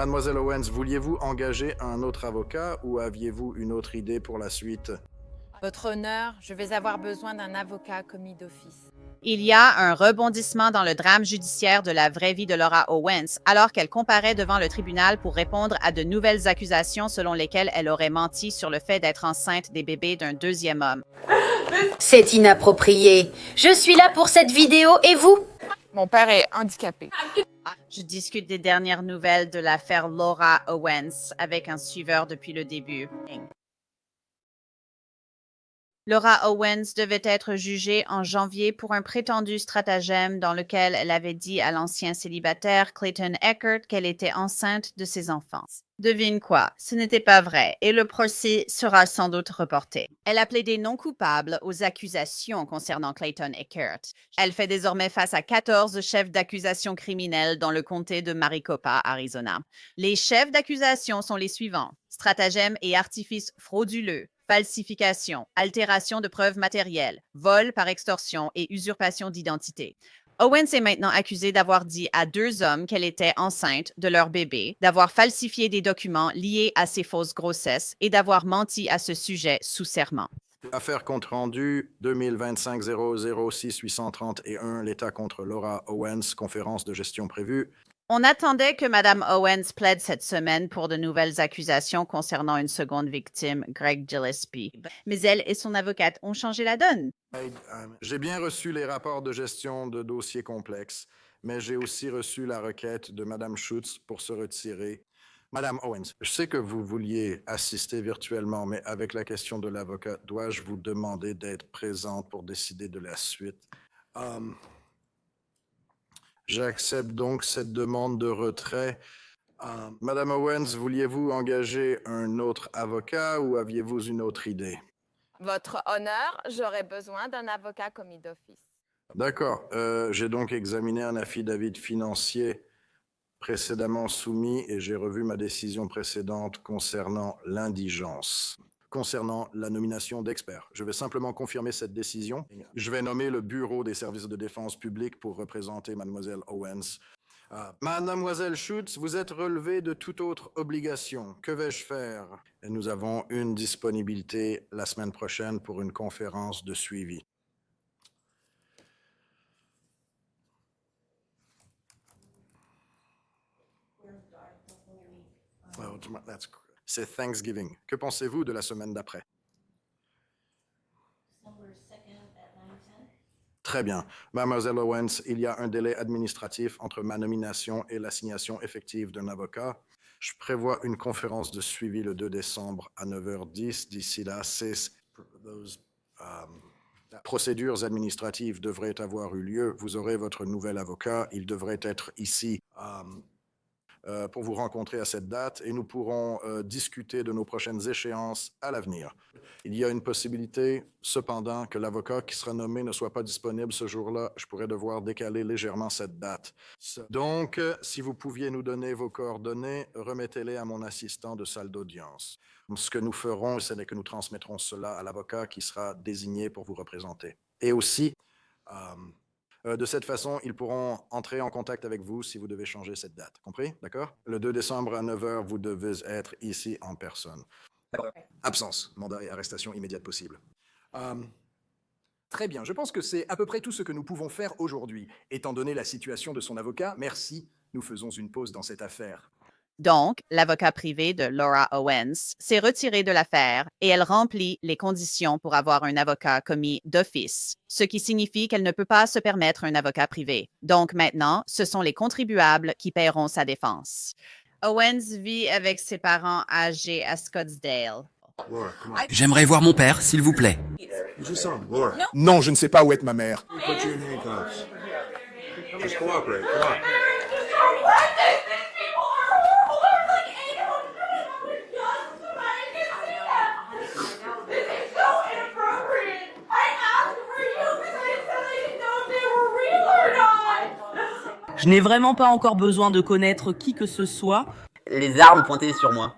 Mademoiselle Owens, vouliez-vous engager un autre avocat ou aviez-vous une autre idée pour la suite? Votre honneur, je vais avoir besoin d'un avocat commis d'office. Il y a un rebondissement dans le drame judiciaire de la vraie vie de Laura Owens alors qu'elle comparaît devant le tribunal pour répondre à de nouvelles accusations selon lesquelles elle aurait menti sur le fait d'être enceinte des bébés d'un deuxième homme. C'est inapproprié. Je suis là pour cette vidéo et vous? Mon père est handicapé. Je discute des dernières nouvelles de l'affaire Laura Owens avec un suiveur depuis le début. Laura Owens devait être jugée en janvier pour un prétendu stratagème dans lequel elle avait dit à l'ancien célibataire Clayton Eckert qu'elle était enceinte de ses enfants. Devine quoi, ce n'était pas vrai et le procès sera sans doute reporté. Elle a plaidé non coupable aux accusations concernant Clayton Eckert. Elle fait désormais face à 14 chefs d'accusation criminels dans le comté de Maricopa, Arizona. Les chefs d'accusation sont les suivants: stratagème et artifice frauduleux, falsification, altération de preuves matérielles, vol par extorsion et usurpation d'identité. Owens est maintenant accusée d'avoir dit à 2 hommes qu'elle était enceinte de leur bébé, d'avoir falsifié des documents liés à ses fausses grossesses et d'avoir menti à ce sujet sous serment. Affaire compte rendu 2025-006-831, l'État contre Laura Owens, conférence de gestion prévue. On attendait que Mme Owens plaide cette semaine pour de nouvelles accusations concernant une seconde victime, Greg Gillespie. Mais elle et son avocate ont changé la donne. J'ai bien reçu les rapports de gestion de dossiers complexes, mais j'ai aussi reçu la requête de Mme Schutz pour se retirer. Madame Owens, je sais que vous vouliez assister virtuellement, mais avec la question de l'avocat, dois-je vous demander d'être présente pour décider de la suite? J'accepte donc cette demande de retrait. Madame Owens, vouliez-vous engager un autre avocat ou aviez-vous une autre idée? Votre honneur, j'aurais besoin d'un avocat commis d'office. D'accord. J'ai donc examiné un affidavit financier précédemment soumis et j'ai revu ma décision précédente concernant l'indigence. Concernant la nomination d'experts, je vais simplement confirmer cette décision. Je vais nommer le Bureau des services de défense publique pour représenter Mademoiselle Owens. Mademoiselle Schutz, vous êtes relevée de toute autre obligation. Que vais-je faire? Et nous avons une disponibilité la semaine prochaine pour une conférence de suivi. C'est Thanksgiving. Que pensez-vous de la semaine d'après? Très bien. Mademoiselle Owens, il y a un délai administratif entre ma nomination et l'assignation effective d'un avocat. Je prévois une conférence de suivi le 2 décembre à 9h10. D'ici là, ces procédures administratives devraient avoir eu lieu. Vous aurez votre nouvel avocat. Il devrait être ici pour vous rencontrer à cette date et nous pourrons discuter de nos prochaines échéances à l'avenir. Il y a une possibilité, cependant, que l'avocat qui sera nommé ne soit pas disponible ce jour-là. Je pourrais devoir décaler légèrement cette date. Donc, si vous pouviez nous donner vos coordonnées, remettez-les à mon assistant de salle d'audience. Ce que nous ferons, c'est que nous transmettrons cela à l'avocat qui sera désigné pour vous représenter. Et aussi, de cette façon, ils pourront entrer en contact avec vous si vous devez changer cette date. Compris? D'accord? Le 2 décembre à 9h, vous devez être ici en personne. Absence, mandat et arrestation immédiate possible. Très bien, je pense que c'est à peu près tout ce que nous pouvons faire aujourd'hui. Étant donné la situation de son avocat, merci, nous faisons une pause dans cette affaire. Donc, l'avocat privé de Laura Owens s'est retiré de l'affaire et elle remplit les conditions pour avoir un avocat commis d'office, ce qui signifie qu'elle ne peut pas se permettre un avocat privé. Donc maintenant, ce sont les contribuables qui paieront sa défense. Owens vit avec ses parents âgés à Scottsdale. J'aimerais voir mon père, s'il vous plaît. Non, je ne sais pas où est ma mère. Je n'ai vraiment pas encore besoin de connaître qui que ce soit. Les armes pointées sur moi.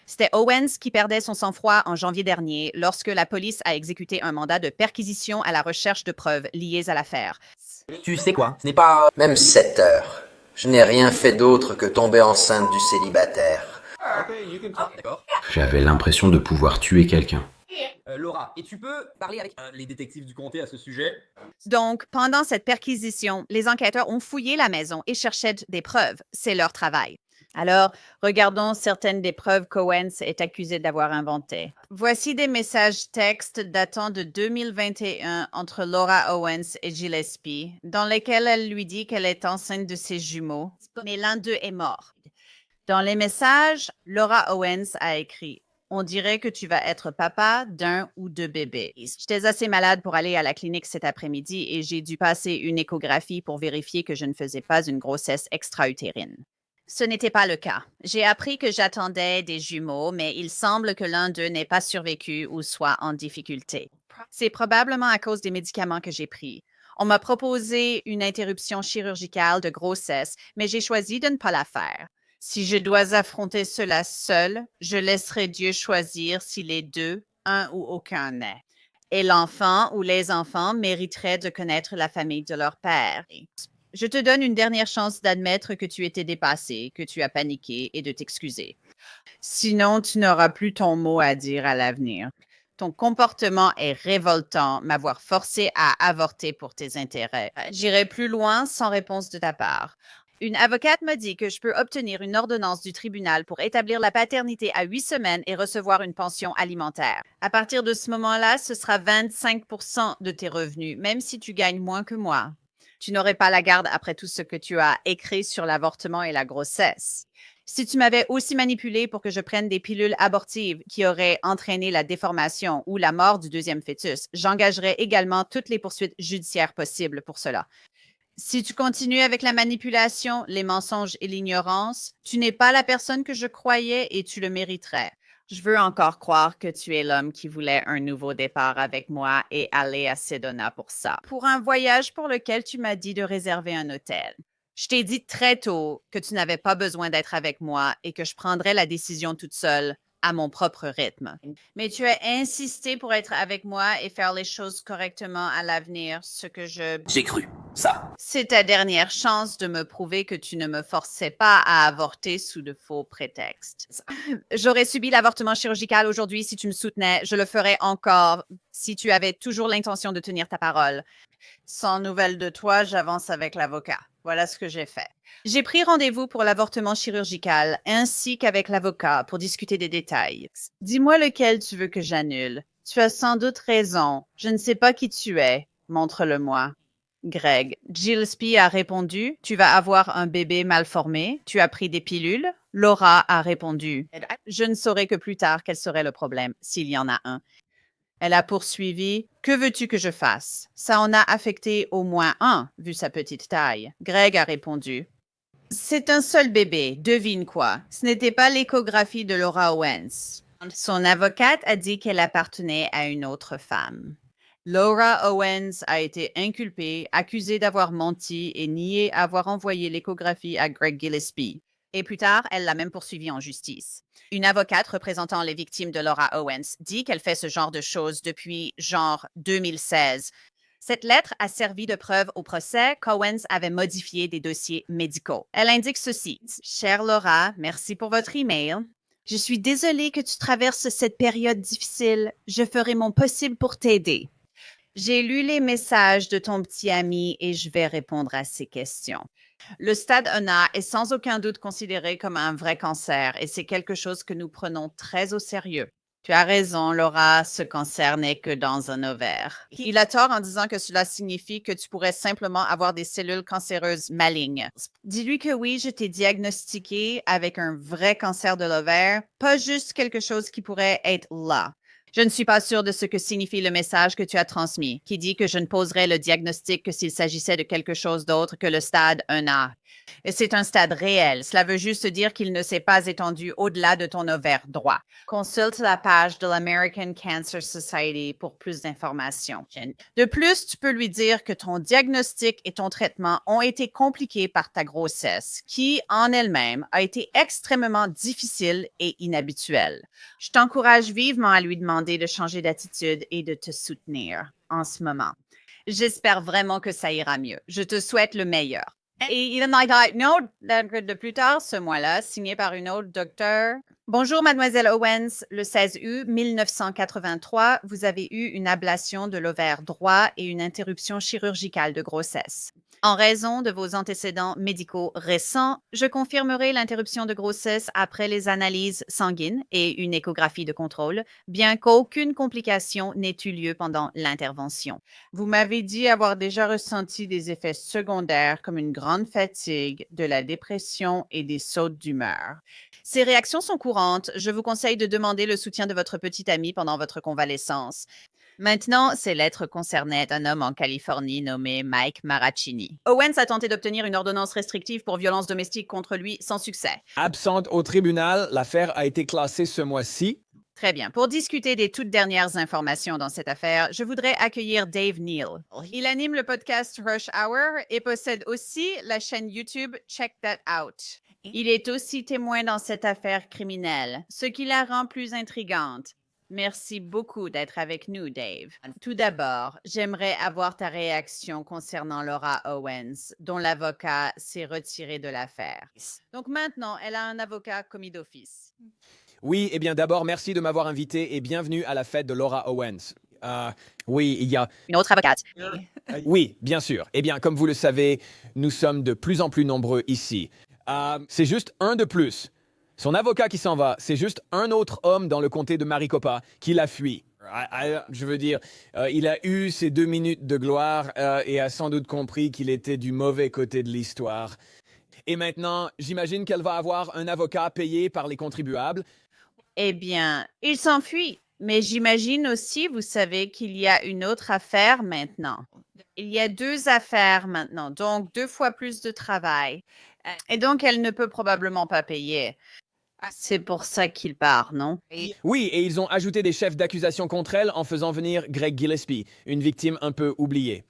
C'était Owens qui perdait son sang-froid en janvier dernier lorsque la police a exécuté un mandat de perquisition à la recherche de preuves liées à l'affaire. Tu sais quoi, ce n'est pas... Même 7 heures. Je n'ai rien fait d'autre que tomber enceinte du célibataire. D'accord. J'avais l'impression de pouvoir tuer quelqu'un. Laura, et tu peux parler avec les détectives du comté à ce sujet? Donc, pendant cette perquisition, les enquêteurs ont fouillé la maison et cherchaient des preuves. C'est leur travail. Alors, regardons certaines des preuves qu'Owens est accusé d'avoir inventées. Voici des messages textes datant de 2021 entre Laura Owens et Gillespie, dans lesquels elle lui dit qu'elle est enceinte de ses jumeaux, mais l'un d'eux est mort. Dans les messages, Laura Owens a écrit « On dirait que tu vas être papa d'un ou deux bébés. J'étais assez malade pour aller à la clinique cet après-midi et j'ai dû passer une échographie pour vérifier que je ne faisais pas une grossesse extra-utérine. Ce n'était pas le cas. J'ai appris que j'attendais des jumeaux, mais il semble que l'un d'eux n'ait pas survécu ou soit en difficulté. C'est probablement à cause des médicaments que j'ai pris. On m'a proposé une interruption chirurgicale de grossesse, mais j'ai choisi de ne pas la faire. Si je dois affronter cela seul, je laisserai Dieu choisir s'il est deux, un ou aucun naît. Et l'enfant ou les enfants mériteraient de connaître la famille de leur père. Je te donne une dernière chance d'admettre que tu étais dépassé, que tu as paniqué et de t'excuser. Sinon, tu n'auras plus ton mot à dire à l'avenir. Ton comportement est révoltant, m'avoir forcé à avorter pour tes intérêts. J'irai plus loin sans réponse de ta part. Une avocate m'a dit que je peux obtenir une ordonnance du tribunal pour établir la paternité à 8 semaines et recevoir une pension alimentaire. À partir de ce moment-là, ce sera 25% de tes revenus, même si tu gagnes moins que moi. Tu n'aurais pas la garde après tout ce que tu as écrit sur l'avortement et la grossesse. Si tu m'avais aussi manipulé pour que je prenne des pilules abortives qui auraient entraîné la déformation ou la mort du deuxième fœtus, j'engagerais également toutes les poursuites judiciaires possibles pour cela. Si tu continues avec la manipulation, les mensonges et l'ignorance, tu n'es pas la personne que je croyais et tu le mériterais. Je veux encore croire que tu es l'homme qui voulait un nouveau départ avec moi et aller à Sedona pour ça. Pour un voyage pour lequel tu m'as dit de réserver un hôtel. Je t'ai dit très tôt que tu n'avais pas besoin d'être avec moi et que je prendrais la décision toute seule à mon propre rythme. Mais tu as insisté pour être avec moi et faire les choses correctement à l'avenir, ce que J'ai cru. Ça. C'est ta dernière chance de me prouver que tu ne me forçais pas à avorter sous de faux prétextes. J'aurais subi l'avortement chirurgical aujourd'hui si tu me soutenais. Je le ferais encore si tu avais toujours l'intention de tenir ta parole. Sans nouvelles de toi, j'avance avec l'avocat. Voilà ce que j'ai fait. J'ai pris rendez-vous pour l'avortement chirurgical ainsi qu'avec l'avocat pour discuter des détails. Dis-moi lequel tu veux que j'annule. Tu as sans doute raison. Je ne sais pas qui tu es. Montre-le-moi. Greg. Gillespie a répondu, tu vas avoir un bébé mal formé, tu as pris des pilules. Laura a répondu, je ne saurai que plus tard quel serait le problème, s'il y en a un. Elle a poursuivi, que veux-tu que je fasse? Ça en a affecté au moins un, vu sa petite taille. Greg a répondu, c'est un seul bébé, devine quoi? Ce n'était pas l'échographie de Laura Owens. Son avocate a dit qu'elle appartenait à une autre femme. Laura Owens a été inculpée, accusée d'avoir menti et nié avoir envoyé l'échographie à Greg Gillespie. Et plus tard, elle l'a même poursuivi en justice. Une avocate représentant les victimes de Laura Owens dit qu'elle fait ce genre de choses depuis genre 2016. Cette lettre a servi de preuve au procès qu'Owens avait modifié des dossiers médicaux. Elle indique ceci. Chère Laura, merci pour votre email. Je suis désolée que tu traverses cette période difficile. Je ferai mon possible pour t'aider. J'ai lu les messages de ton petit ami et je vais répondre à ses questions. Le stade 1A est sans aucun doute considéré comme un vrai cancer et c'est quelque chose que nous prenons très au sérieux. Tu as raison, Laura, ce cancer n'est que dans un ovaire. Il a tort en disant que cela signifie que tu pourrais simplement avoir des cellules cancéreuses malignes. Dis-lui que oui, je t'ai diagnostiqué avec un vrai cancer de l'ovaire, pas juste quelque chose qui pourrait être là. Je ne suis pas sûre de ce que signifie le message que tu as transmis, qui dit que je ne poserais le diagnostic que s'il s'agissait de quelque chose d'autre que le stade 1A. Et c'est un stade réel. Cela veut juste dire qu'il ne s'est pas étendu au-delà de ton ovaire droit. Consulte la page de l'American Cancer Society pour plus d'informations. De plus, tu peux lui dire que ton diagnostic et ton traitement ont été compliqués par ta grossesse, qui, en elle-même, a été extrêmement difficile et inhabituelle. Je t'encourage vivement à lui demander de changer d'attitude et de te soutenir en ce moment. J'espère vraiment que ça ira mieux. Je te souhaite le meilleur. Et il en a une autre de plus tard ce mois-là, signée par une autre docteur. Bonjour, mademoiselle Owens. Le 16 août 1983, vous avez eu une ablation de l'ovaire droit et une interruption chirurgicale de grossesse. En raison de vos antécédents médicaux récents, je confirmerai l'interruption de grossesse après les analyses sanguines et une échographie de contrôle, bien qu'aucune complication n'ait eu lieu pendant l'intervention. Vous m'avez dit avoir déjà ressenti des effets secondaires comme une grande fatigue, de la dépression et des sautes d'humeur. Ces réactions sont courantes. Je vous conseille de demander le soutien de votre petite amie pendant votre convalescence. Maintenant, ces lettres concernaient un homme en Californie nommé Mike Maracchini. Owens a tenté d'obtenir une ordonnance restrictive pour violence domestique contre lui sans succès. Absente au tribunal, l'affaire a été classée ce mois-ci. Très bien. Pour discuter des toutes dernières informations dans cette affaire, je voudrais accueillir Dave Neal. Il anime le podcast Rush Hour et possède aussi la chaîne YouTube Check That Out. Il est aussi témoin dans cette affaire criminelle, ce qui la rend plus intrigante. Merci beaucoup d'être avec nous, Dave. Tout d'abord, j'aimerais avoir ta réaction concernant Laura Owens, dont l'avocat s'est retiré de l'affaire. Donc maintenant, elle a un avocat commis d'office. Oui, eh bien d'abord, merci de m'avoir invité et bienvenue à la fête de Laura Owens. Oui, il y a... Une autre avocate. Oui, bien sûr. Eh bien, comme vous le savez, nous sommes de plus en plus nombreux ici. C'est juste un de plus. Son avocat qui s'en va, c'est juste un autre homme dans le comté de Maricopa qui l'a fui. Je veux dire, il a eu ses 2 minutes de gloire et a sans doute compris qu'il était du mauvais côté de l'histoire. Et maintenant, j'imagine qu'elle va avoir un avocat payé par les contribuables. Eh bien, il s'enfuit. Mais j'imagine aussi, vous savez, qu'il y a une autre affaire maintenant. Il y a 2 affaires maintenant, donc 2 fois plus de travail. Et donc, elle ne peut probablement pas payer. C'est pour ça qu'il part, non? Oui, et ils ont ajouté des chefs d'accusation contre elle en faisant venir Greg Gillespie, une victime un peu oubliée.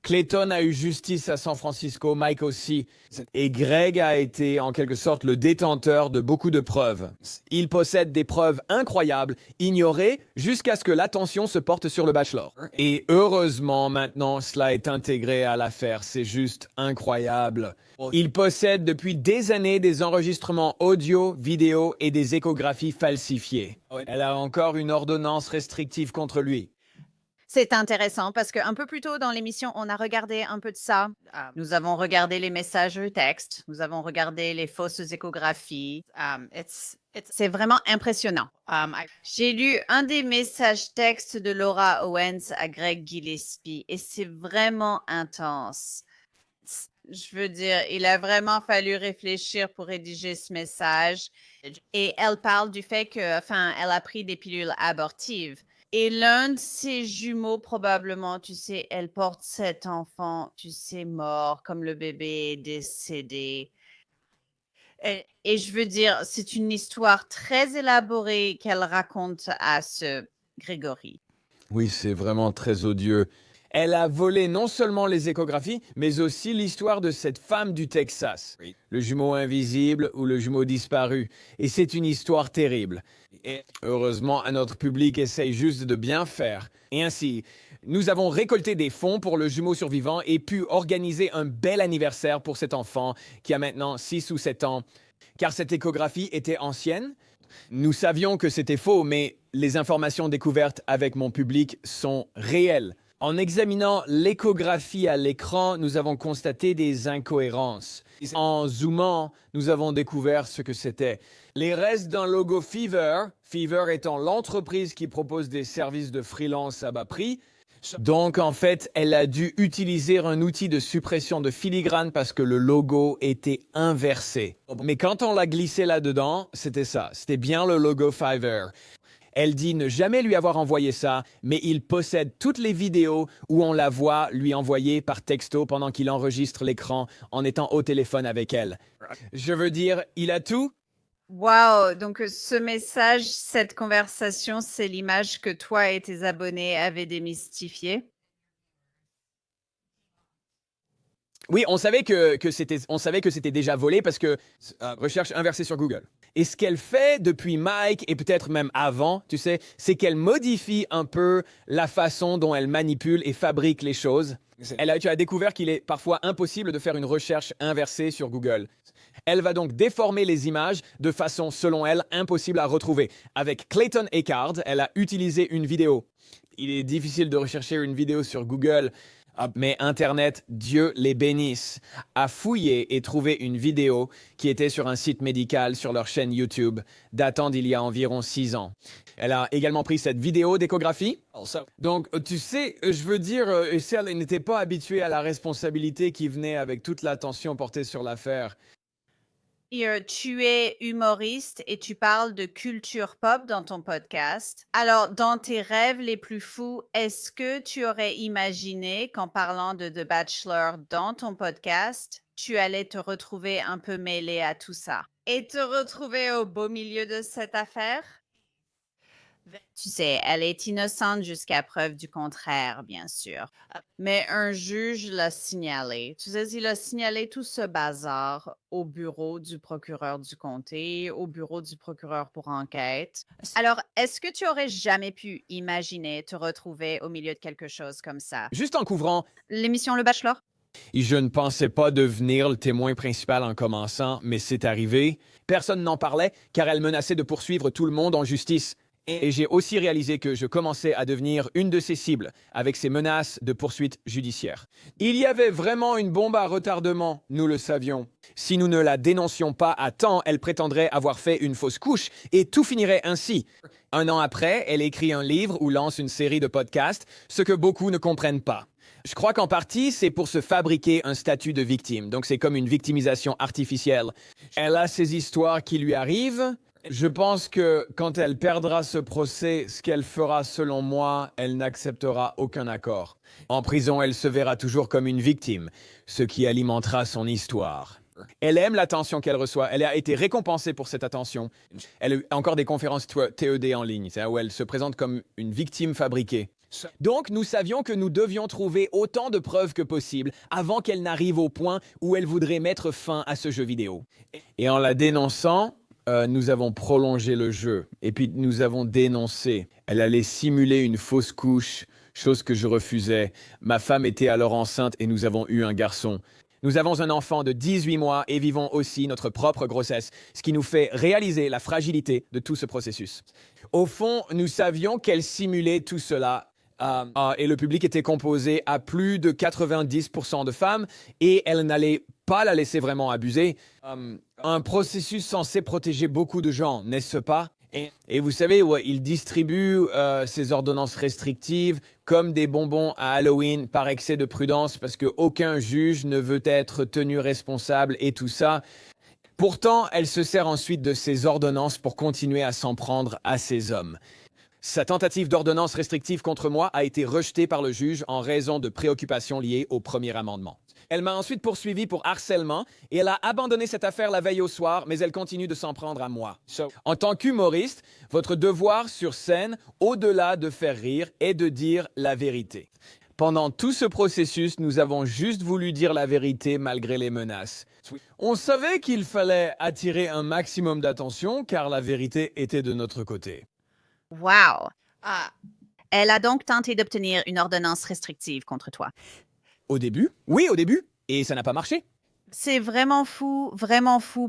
Clayton a eu justice à San Francisco, Mike aussi. Et Greg a été en quelque sorte le détenteur de beaucoup de preuves. Il possède des preuves incroyables, ignorées, jusqu'à ce que l'attention se porte sur le bachelor. Et heureusement, maintenant, cela est intégré à l'affaire. C'est juste incroyable. Il possède depuis des années des enregistrements audio, vidéo et des échographies falsifiées. Elle a encore une ordonnance restrictive contre lui. C'est intéressant parce qu'un peu plus tôt dans l'émission, on a regardé un peu de ça. Nous avons regardé les messages textes, nous avons regardé les fausses échographies. C'est vraiment impressionnant. J'ai lu un des messages textes de Laura Owens à Greg Gillespie et c'est vraiment intense. Je veux dire, il a vraiment fallu réfléchir pour rédiger ce message. Et elle parle du fait que, elle a pris des pilules abortives. Et l'un de ses jumeaux, probablement, tu sais, elle porte cet enfant, tu sais, mort, comme le bébé est décédé. Et je veux dire, c'est une histoire très élaborée qu'elle raconte à ce Grégory. Oui, c'est vraiment très odieux. Elle a volé non seulement les échographies, mais aussi l'histoire de cette femme du Texas. Oui. Le jumeau invisible ou le jumeau disparu. Et c'est une histoire terrible. Et heureusement, notre public essaye juste de bien faire. Et ainsi, nous avons récolté des fonds pour le jumeau survivant et pu organiser un bel anniversaire pour cet enfant qui a maintenant 6 ou 7 ans. Car cette échographie était ancienne. Nous savions que c'était faux, mais les informations découvertes avec mon public sont réelles. En examinant l'échographie à l'écran, nous avons constaté des incohérences. En zoomant, nous avons découvert ce que c'était. Les restes d'un logo Fiverr, Fiverr étant l'entreprise qui propose des services de freelance à bas prix. Donc, en fait, elle a dû utiliser un outil de suppression de filigrane parce que le logo était inversé. Mais quand on l'a glissé là-dedans, c'était ça. C'était bien le logo Fiverr. Elle dit ne jamais lui avoir envoyé ça, mais il possède toutes les vidéos où on la voit lui envoyer par texto pendant qu'il enregistre l'écran en étant au téléphone avec elle. Je veux dire, il a tout. Wow! Donc, ce message, cette conversation, c'est l'image que toi et tes abonnés avaient démystifiée? Oui, on savait que c'était déjà volé parce que recherche inversée sur Google. Et ce qu'elle fait depuis Mike et peut-être même avant, tu sais, c'est qu'elle modifie un peu la façon dont elle manipule et fabrique les choses. Tu as découvert qu'il est parfois impossible de faire une recherche inversée sur Google. Elle va donc déformer les images de façon, selon elle, impossible à retrouver. Avec Clayton Echard, elle a utilisé une vidéo. Il est difficile de rechercher une vidéo sur Google, mais Internet, Dieu les bénisse, a fouillé et trouvé une vidéo qui était sur un site médical sur leur chaîne YouTube, datant d'il y a environ 6 ans. Elle a également pris cette vidéo d'échographie. Donc, tu sais, je veux dire, elle n'était pas habituée à la responsabilité qui venait avec toute l'attention portée sur l'affaire. Tu es humoriste et tu parles de culture pop dans ton podcast. Alors, dans tes rêves les plus fous, est-ce que tu aurais imaginé qu'en parlant de The Bachelor dans ton podcast, tu allais te retrouver un peu mêlé à tout ça et te retrouver au beau milieu de cette affaire? Tu sais, elle est innocente jusqu'à preuve du contraire, bien sûr. Mais un juge l'a signalé. Tu sais, il a signalé tout ce bazar au bureau du procureur du comté, au bureau du procureur pour enquête. Alors, est-ce que tu aurais jamais pu imaginer te retrouver au milieu de quelque chose comme ça? Juste en couvrant, L'émission Le Bachelor? je ne pensais pas devenir le témoin principal en commençant, mais c'est arrivé. Personne n'en parlait car elle menaçait de poursuivre tout le monde en justice. Et j'ai aussi réalisé que je commençais à devenir une de ses cibles avec ses menaces de poursuite judiciaire. Il y avait vraiment une bombe à retardement, nous le savions. Si nous ne la dénoncions pas à temps, elle prétendrait avoir fait une fausse couche et tout finirait ainsi. 1 an après, elle écrit un livre ou lance une série de podcasts, ce que beaucoup ne comprennent pas. Je crois qu'en partie, c'est pour se fabriquer un statut de victime. Donc c'est comme une victimisation artificielle. Elle a ces histoires qui lui arrivent. Je pense que quand elle perdra ce procès, ce qu'elle fera selon moi, elle n'acceptera aucun accord. En prison, elle se verra toujours comme une victime, ce qui alimentera son histoire. Elle aime l'attention qu'elle reçoit. Elle a été récompensée pour cette attention. Elle a encore des conférences TED en ligne, où elle se présente comme une victime fabriquée. Donc, nous savions que nous devions trouver autant de preuves que possible avant qu'elle n'arrive au point où elle voudrait mettre fin à ce jeu vidéo. Et en la dénonçant, nous avons prolongé le jeu et puis nous avons dénoncé. Elle allait simuler une fausse couche, chose que je refusais. Ma femme était alors enceinte et nous avons eu un garçon. Nous avons un enfant de 18 mois et vivons aussi notre propre grossesse, ce qui nous fait réaliser la fragilité de tout ce processus. Au fond, nous savions qu'elle simulait tout cela. Et le public était composé à plus de 90% de femmes et elle n'allait pas la laisser vraiment abuser. Un processus censé protéger beaucoup de gens, n'est-ce pas? Et vous savez, il distribue ces ordonnances restrictives comme des bonbons à Halloween par excès de prudence parce qu'aucun juge ne veut être tenu responsable et tout ça. Pourtant, elle se sert ensuite de ces ordonnances pour continuer à s'en prendre à ces hommes. Sa tentative d'ordonnance restrictive contre moi a été rejetée par le juge en raison de préoccupations liées au premier amendement. Elle m'a ensuite poursuivi pour harcèlement et elle a abandonné cette affaire la veille au soir, mais elle continue de s'en prendre à moi. En tant qu'humoriste, votre devoir sur scène, au-delà de faire rire, est de dire la vérité. Pendant tout ce processus, nous avons juste voulu dire la vérité malgré les menaces. On savait qu'il fallait attirer un maximum d'attention car la vérité était de notre côté. Wow! Elle a donc tenté d'obtenir une ordonnance restrictive contre toi. Au début? Oui, au début. Et ça n'a pas marché. C'est vraiment fou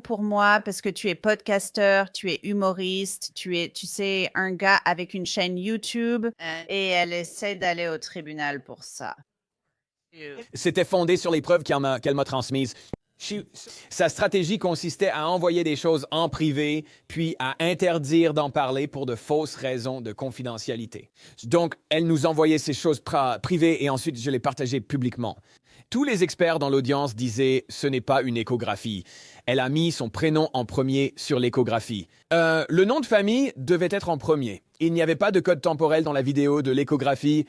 pour moi parce que tu es podcasteur, tu es humoriste, tu sais, un gars avec une chaîne YouTube et elle essaie d'aller au tribunal pour ça. C'était fondé sur les preuves qu'elle m'a transmises. Sa stratégie consistait à envoyer des choses en privé, puis à interdire d'en parler pour de fausses raisons de confidentialité. Donc, elle nous envoyait ces choses privées et ensuite je les partageais publiquement. Tous les experts dans l'audience disaient « ce n'est pas une échographie ». Elle a mis son prénom en premier sur l'échographie. Le nom de famille devait être en premier. Il n'y avait pas de code temporel dans la vidéo de l'échographie.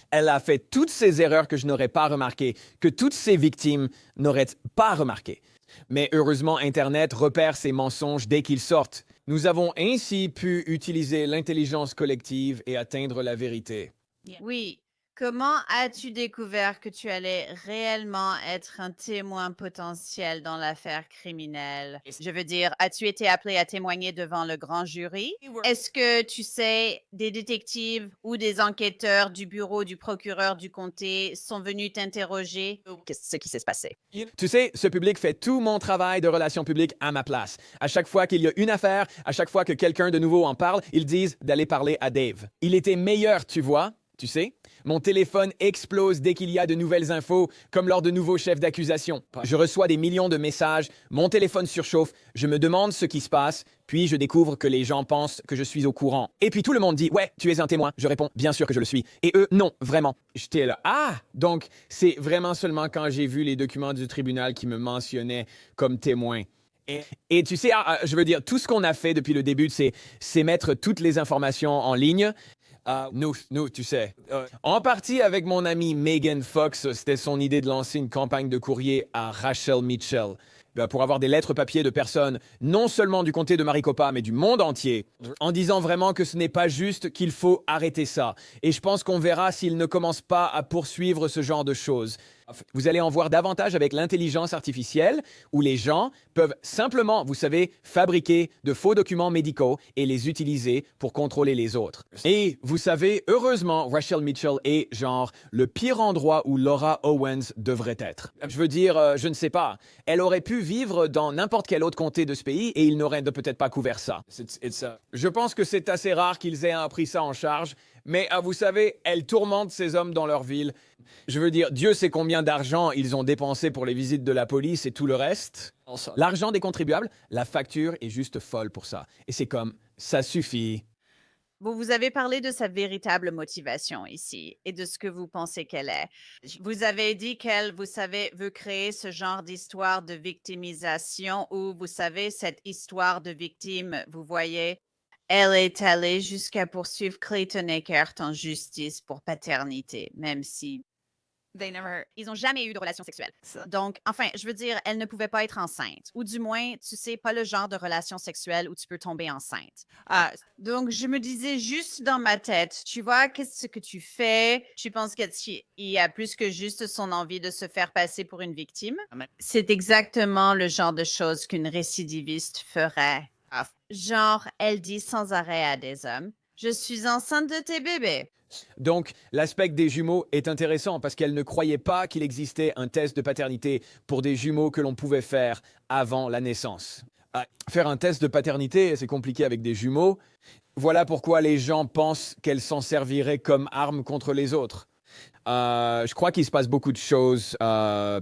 Elle a fait toutes ces erreurs que je n'aurais pas remarquées, que toutes ces victimes n'auraient pas remarquées. Mais heureusement, Internet repère ces mensonges dès qu'ils sortent. Nous avons ainsi pu utiliser l'intelligence collective et atteindre la vérité. Oui, Comment as-tu découvert que tu allais réellement être un témoin potentiel dans l'affaire criminelle? Je veux dire, as-tu été appelé à témoigner devant le grand jury? Est-ce que tu sais, des détectives ou des enquêteurs du bureau du procureur du comté sont venus t'interroger? Qu'est-ce qui s'est passé? Tu sais, ce public fait tout mon travail de relations publiques à ma place. À chaque fois qu'il y a une affaire, à chaque fois que quelqu'un de nouveau en parle, ils disent d'aller parler à Dave. Il était meilleur, tu vois, tu sais. Mon téléphone explose dès qu'il y a de nouvelles infos, comme lors de nouveaux chefs d'accusation. Je reçois des millions de messages, mon téléphone surchauffe, je me demande ce qui se passe, puis je découvre que les gens pensent que je suis au courant. Et puis tout le monde dit « Ouais, tu es un témoin ». Je réponds « Bien sûr que je le suis ». Et eux, non, vraiment. J'étais là « Ah !» Donc, c'est vraiment seulement quand j'ai vu les documents du tribunal qui me mentionnaient comme témoin. Et tu sais, je veux dire, tout ce qu'on a fait depuis le début, c'est mettre toutes les informations en ligne. Nous, tu sais. En partie avec mon ami Megan Fox, c'était son idée de lancer une campagne de courrier à Rachel Mitchell pour avoir des lettres papier de personnes, non seulement du comté de Maricopa, mais du monde entier, en disant vraiment que ce n'est pas juste, qu'il faut arrêter ça. Et je pense qu'on verra s'il ne commence pas à poursuivre ce genre de choses. Vous allez en voir davantage avec l'intelligence artificielle, où les gens peuvent simplement, vous savez, fabriquer de faux documents médicaux et les utiliser pour contrôler les autres. Et vous savez, heureusement, Rachel Mitchell est, genre, le pire endroit où Laura Owens devrait être. Je veux dire, je ne sais pas. Elle aurait pu vivre dans n'importe quel autre comté de ce pays et il n'aurait peut-être pas couvert ça. Je pense que c'est assez rare qu'ils aient pris ça en charge. Mais vous savez, elle tourmente ces hommes dans leur ville. Je veux dire, Dieu sait combien d'argent ils ont dépensé pour les visites de la police et tout le reste. L'argent des contribuables, la facture est juste folle pour ça. Et c'est comme, ça suffit. Vous avez parlé de sa véritable motivation ici et de ce que vous pensez qu'elle est. Vous avez dit qu'elle, vous savez, veut créer ce genre d'histoire de victimisation où, vous savez, cette histoire de victime, vous voyez, elle est allée jusqu'à poursuivre Clayton Eckert en justice pour paternité, même si ils n'ont jamais eu de relation sexuelle. Donc, enfin, je veux dire, elle ne pouvait pas être enceinte. Ou du moins, tu sais, pas le genre de relation sexuelle où tu peux tomber enceinte. Donc, je me disais juste dans ma tête, tu vois, qu'est-ce que tu fais? Tu penses qu'il y a plus que juste son envie de se faire passer pour une victime? C'est exactement le genre de choses qu'une récidiviste ferait. Genre, elle dit sans arrêt à des hommes, « Je suis enceinte de tes bébés ». Donc, l'aspect des jumeaux est intéressant parce qu'elle ne croyait pas qu'il existait un test de paternité pour des jumeaux que l'on pouvait faire avant la naissance. Faire un test de paternité, c'est compliqué avec des jumeaux. Voilà pourquoi les gens pensent qu'elle s'en servirait comme arme contre les autres. Je crois qu'il se passe beaucoup de choses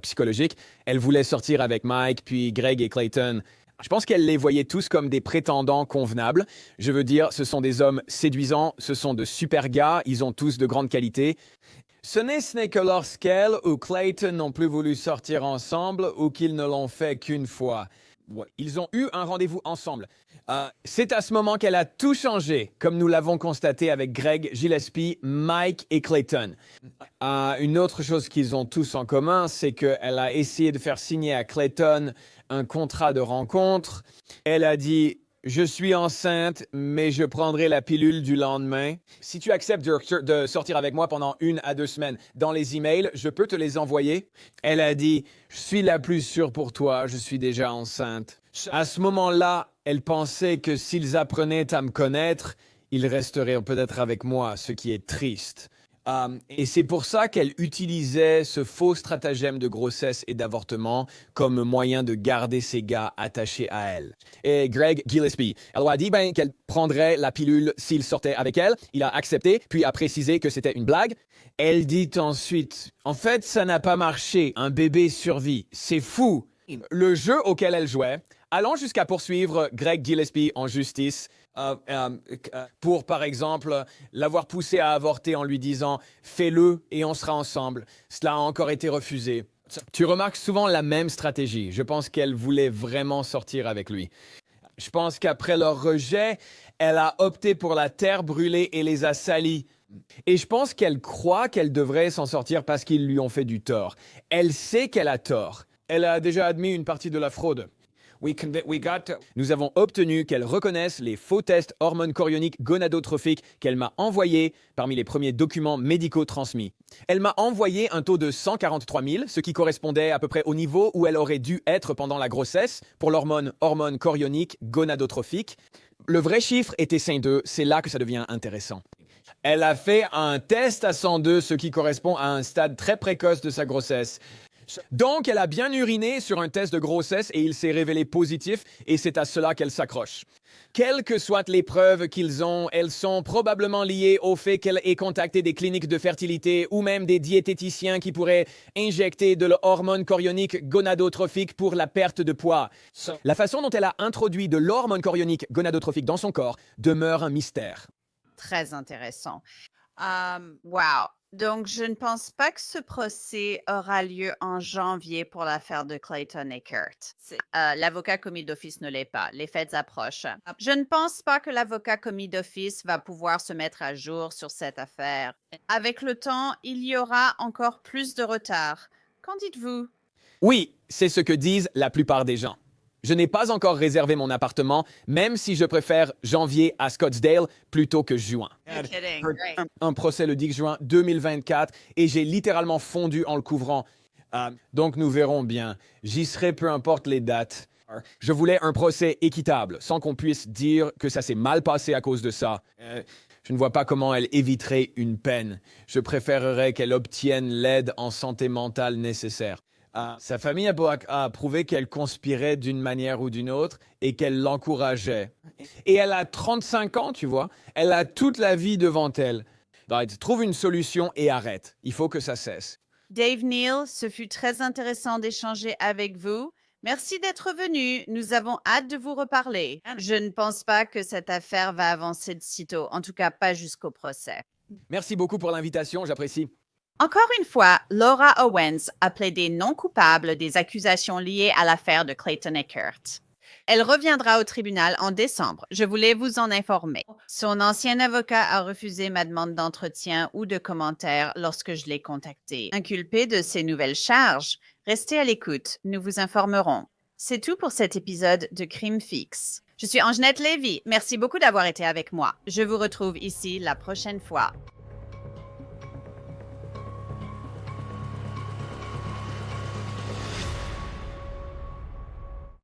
psychologiques. Elle voulait sortir avec Mike, puis Greg et Clayton. Je pense qu'elle les voyait tous comme des prétendants convenables. Je veux dire, ce sont des hommes séduisants, ce sont de super gars, ils ont tous de grandes qualités. Ce n'est que lorsqu'elle ou Clayton n'ont plus voulu sortir ensemble ou qu'ils ne l'ont fait qu'une fois. Ils ont eu un rendez-vous ensemble. C'est à ce moment qu'elle a tout changé, comme nous l'avons constaté avec Greg, Gillespie, Mike et Clayton. Une autre chose qu'ils ont tous en commun, c'est qu'elle a essayé de faire signer à Clayton un contrat de rencontre. Elle a dit « Je suis enceinte, mais je prendrai la pilule du lendemain. Si tu acceptes de sortir avec moi pendant 1 à 2 semaines, dans les emails, je peux te les envoyer. » Elle a dit « Je suis la plus sûre pour toi, je suis déjà enceinte. » À ce moment-là, elle pensait que s'ils apprenaient à me connaître, ils resteraient peut-être avec moi, ce qui est triste. Et c'est pour ça qu'elle utilisait ce faux stratagème de grossesse et d'avortement comme moyen de garder ses gars attachés à elle. Et Greg Gillespie, elle a dit qu'elle prendrait la pilule s'il sortait avec elle. Il a accepté, puis a précisé que c'était une blague. Elle dit ensuite, en fait, ça n'a pas marché, un bébé survit. C'est fou. Le jeu auquel elle jouait, allant jusqu'à poursuivre Greg Gillespie en justice, pour, par exemple, l'avoir poussé à avorter en lui disant « Fais-le et on sera ensemble ». Cela a encore été refusé. Tu remarques souvent la même stratégie. Je pense qu'elle voulait vraiment sortir avec lui. Je pense qu'après leur rejet, elle a opté pour la terre brûlée et les a salis. Et je pense qu'elle croit qu'elle devrait s'en sortir parce qu'ils lui ont fait du tort. Elle sait qu'elle a tort. Elle a déjà admis une partie de la fraude. Nous avons obtenu qu'elle reconnaisse les faux tests hormones chorioniques gonadotrophiques qu'elle m'a envoyés parmi les premiers documents médicaux transmis. Elle m'a envoyé un taux de 143 000, ce qui correspondait à peu près au niveau où elle aurait dû être pendant la grossesse pour l'hormone chorionique gonadotrophique. Le vrai chiffre était 102, c'est là que ça devient intéressant. Elle a fait un test à 102, ce qui correspond à un stade très précoce de sa grossesse. Donc, elle a bien uriné sur un test de grossesse et il s'est révélé positif et c'est à cela qu'elle s'accroche. Quelles que soient les preuves qu'ils ont, elles sont probablement liées au fait qu'elle ait contacté des cliniques de fertilité ou même des diététiciens qui pourraient injecter de l'hormone chorionique gonadotrophique pour la perte de poids. La façon dont elle a introduit de l'hormone chorionique gonadotrophique dans son corps demeure un mystère. Très intéressant. Wow. Donc, je ne pense pas que ce procès aura lieu en janvier pour l'affaire de Clayton Eckert. L'avocat commis d'office ne l'est pas. Les fêtes approchent. Je ne pense pas que l'avocat commis d'office va pouvoir se mettre à jour sur cette affaire. Avec le temps, il y aura encore plus de retard. Qu'en dites-vous? Oui, c'est ce que disent la plupart des gens. Je n'ai pas encore réservé mon appartement, même si je préfère janvier à Scottsdale plutôt que juin. Un procès le 10 juin 2024 et j'ai littéralement fondu en le couvrant. Donc nous verrons bien. J'y serai peu importe les dates. Je voulais un procès équitable, sans qu'on puisse dire que ça s'est mal passé à cause de ça. Je ne vois pas comment elle éviterait une peine. Je préférerais qu'elle obtienne l'aide en santé mentale nécessaire. Sa famille a prouvé qu'elle conspirait d'une manière ou d'une autre et qu'elle l'encourageait. Et elle a 35 ans, tu vois. Elle a toute la vie devant elle. Donc, trouve une solution et arrête. Il faut que ça cesse. Dave Neal, ce fut très intéressant d'échanger avec vous. Merci d'être venu. Nous avons hâte de vous reparler. Je ne pense pas que cette affaire va avancer de sitôt, en tout cas pas jusqu'au procès. Merci beaucoup pour l'invitation, j'apprécie. Encore une fois, Laura Owens a plaidé non coupable des accusations liées à l'affaire de Clayton Eckert. Elle reviendra au tribunal en décembre. Je voulais vous en informer. Son ancien avocat a refusé ma demande d'entretien ou de commentaire lorsque je l'ai contacté. Inculpé de ces nouvelles charges, restez à l'écoute. Nous vous informerons. C'est tout pour cet épisode de Crime Fixe. Je suis Angenette Lévy. Merci beaucoup d'avoir été avec moi. Je vous retrouve ici la prochaine fois.